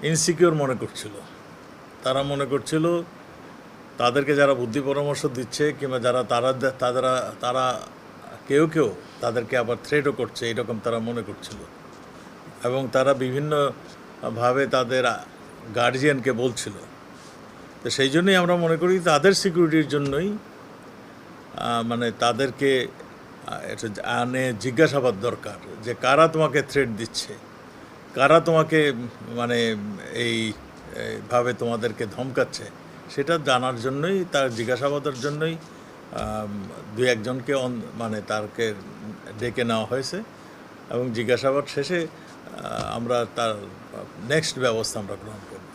Insecure মনে করছিল। তারা মনে করছিল তাদেরকে যারা বুদ্ধি পরামর্শ দিচ্ছে কিংবা যারা তারা কেউ তাদেরকে আবার থ্রেটও করছে, এরকম তারা মনে করছিল। এবং তারা বিভিন্নভাবে তাদের গার্জিয়ানকে বলছিল। তো সেই জন্যই আমরা মনে করি তাদের সিকিউরিটির জন্যই মানে তাদেরকে এটা জিজ্ঞাসাবাদ দরকার যে কারা তোমাকে থ্রেট দিচ্ছে, কারা তোমাকে মানে এইভাবে তোমাদেরকে ধমকাচ্ছে, সেটা জানার জন্যই, তার জিজ্ঞাসাবাদের জন্যই দুই একজনকে মানে তারকে ডেকে নেওয়া হয়েছে। এবং জিজ্ঞাসাবাদ শেষে আমরা তার নেক্সট ব্যবস্থা আমরা গ্রহণ করব।